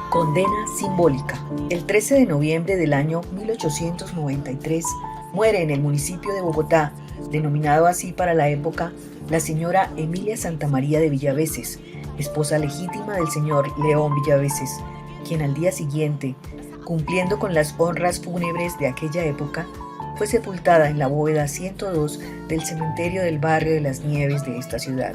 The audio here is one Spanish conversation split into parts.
Condena simbólica. El 13 de noviembre del año 1893 muere en el municipio de Bogotá, denominado así para la época, la señora Emilia Santamaría de Villaveses, esposa legítima del señor León Villaveses, quien al día siguiente, cumpliendo con las honras fúnebres de aquella época, fue sepultada en la bóveda 102 del cementerio del barrio de Las Nieves de esta ciudad.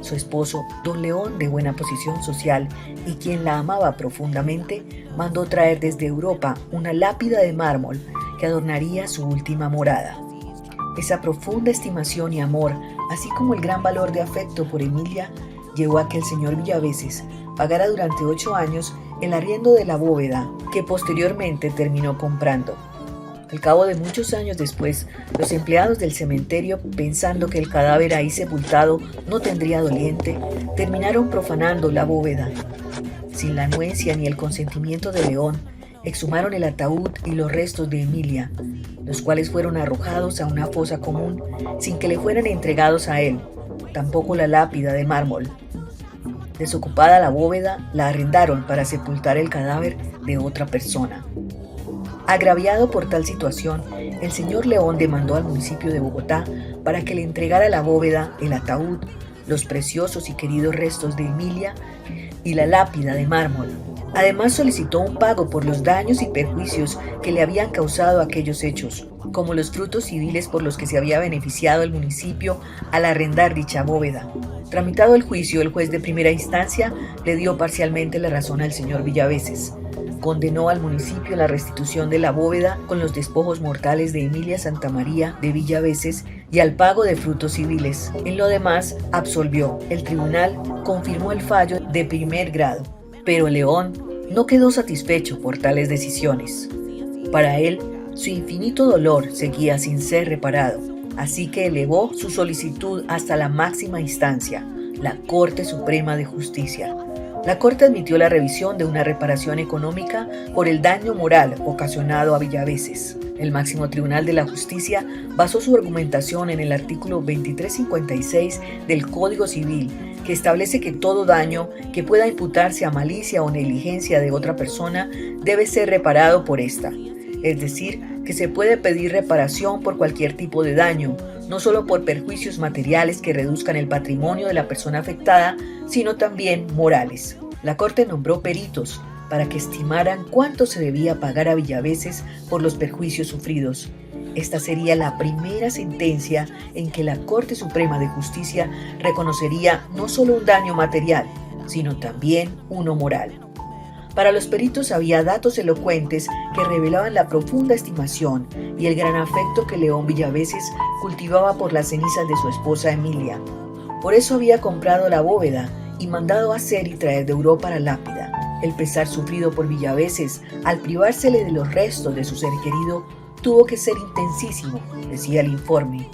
Su esposo, don León, de buena posición social y quien la amaba profundamente, mandó traer desde Europa una lápida de mármol que adornaría su última morada. Esa profunda estimación y amor, así como el gran valor de afecto por Emilia, llevó a que el señor Villaveses pagara durante 8 años el arriendo de la bóveda, que posteriormente terminó comprando. Al cabo de muchos años después, los empleados del cementerio, pensando que el cadáver ahí sepultado no tendría doliente, terminaron profanando la bóveda. Sin la anuencia ni el consentimiento de León, exhumaron el ataúd y los restos de Emilia, los cuales fueron arrojados a una fosa común sin que le fueran entregados a él, tampoco la lápida de mármol. Desocupada la bóveda, la arrendaron para sepultar el cadáver de otra persona. Agraviado por tal situación, el señor León demandó al municipio de Bogotá para que le entregara la bóveda, el ataúd, los preciosos y queridos restos de Emilia y la lápida de mármol. Además solicitó un pago por los daños y perjuicios que le habían causado aquellos hechos, como los frutos civiles por los que se había beneficiado el municipio al arrendar dicha bóveda. Tramitado el juicio, el juez de primera instancia le dio parcialmente la razón al señor Villaveses. Condenó al municipio a la restitución de la bóveda con los despojos mortales de Emilia Santamaría de Villaveses y al pago de frutos civiles. En lo demás, absolvió. El tribunal confirmó el fallo de primer grado, pero León no quedó satisfecho por tales decisiones. Para él, su infinito dolor seguía sin ser reparado, así que elevó su solicitud hasta la máxima instancia, la Corte Suprema de Justicia. La Corte admitió la revisión de una reparación económica por el daño moral ocasionado a Villaveses. El máximo tribunal de la justicia basó su argumentación en el artículo 2356 del Código Civil, que establece que todo daño que pueda imputarse a malicia o negligencia de otra persona debe ser reparado por ésta. Es decir, que se puede pedir reparación por cualquier tipo de daño, no solo por perjuicios materiales que reduzcan el patrimonio de la persona afectada, sino también morales. La Corte nombró peritos para que estimaran cuánto se debía pagar a Villaveses por los perjuicios sufridos. Esta sería la primera sentencia en que la Corte Suprema de Justicia reconocería no solo un daño material, sino también uno moral. Para los peritos había datos elocuentes que revelaban la profunda estimación y el gran afecto que León Villaveses cultivaba por las cenizas de su esposa Emilia. Por eso había comprado la bóveda y mandado hacer y traer de Europa la lápida. El pesar sufrido por Villaveses al privársele de los restos de su ser querido tuvo que ser intensísimo, decía el informe.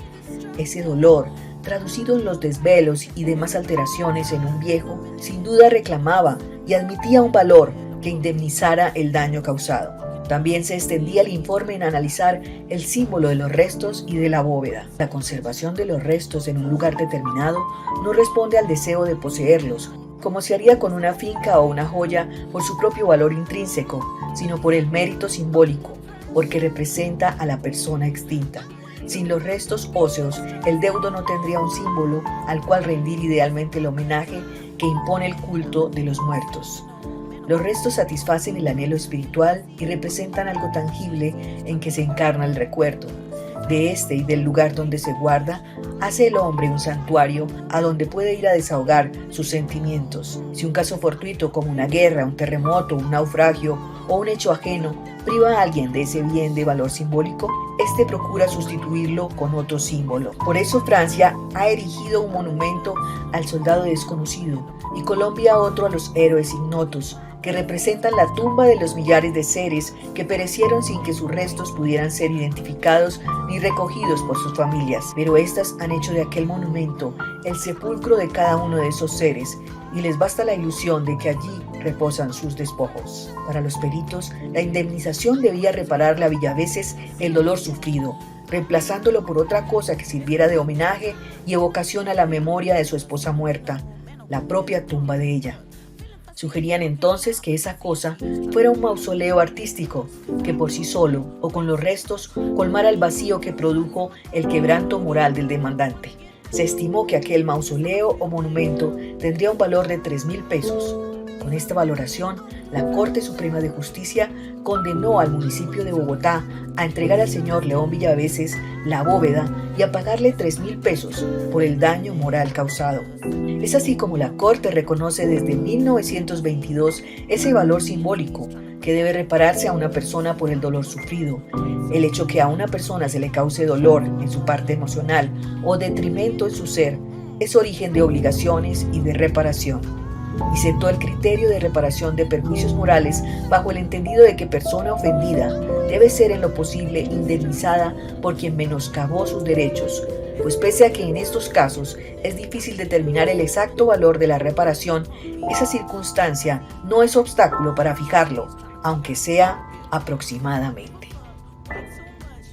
Ese dolor, traducido en los desvelos y demás alteraciones en un viejo, sin duda reclamaba y admitía un valor que indemnizara el daño causado. También se extendía el informe en analizar el símbolo de los restos y de la bóveda. La conservación de los restos en un lugar determinado no responde al deseo de poseerlos, como se haría con una finca o una joya por su propio valor intrínseco, sino por el mérito simbólico, porque representa a la persona extinta. Sin los restos óseos, el deudo no tendría un símbolo al cual rendir idealmente el homenaje que impone el culto de los muertos. Los restos satisfacen el anhelo espiritual y representan algo tangible en que se encarna el recuerdo. De este y del lugar donde se guarda, hace el hombre un santuario a donde puede ir a desahogar sus sentimientos. Si un caso fortuito como una guerra, un terremoto, un naufragio o un hecho ajeno priva a alguien de ese bien de valor simbólico, este procura sustituirlo con otro símbolo. Por eso Francia ha erigido un monumento al soldado desconocido y Colombia otro a los héroes ignotos, que representan la tumba de los millares de seres que perecieron sin que sus restos pudieran ser identificados ni recogidos por sus familias. Pero éstas han hecho de aquel monumento el sepulcro de cada uno de esos seres y les basta la ilusión de que allí reposan sus despojos. Para los peritos, la indemnización debía repararle a Villaveses el dolor sufrido, reemplazándolo por otra cosa que sirviera de homenaje y evocación a la memoria de su esposa muerta, la propia tumba de ella. Sugerían entonces que esa cosa fuera un mausoleo artístico, que por sí solo o con los restos colmara el vacío que produjo el quebranto moral del demandante. Se estimó que aquel mausoleo o monumento tendría un valor de 3.000 pesos. Con esta valoración, la Corte Suprema de Justicia condenó al municipio de Bogotá a entregar al señor León Villaveses la bóveda y a pagarle 3.000 pesos por el daño moral causado. Es así como la Corte reconoce desde 1922 ese valor simbólico que debe repararse a una persona por el dolor sufrido. El hecho que a una persona se le cause dolor en su parte emocional o detrimento en su ser es origen de obligaciones y de reparación. Y sentó el criterio de reparación de perjuicios morales bajo el entendido de que persona ofendida debe ser en lo posible indemnizada por quien menoscabó sus derechos, pues pese a que en estos casos es difícil determinar el exacto valor de la reparación, esa circunstancia no es obstáculo para fijarlo, aunque sea aproximadamente.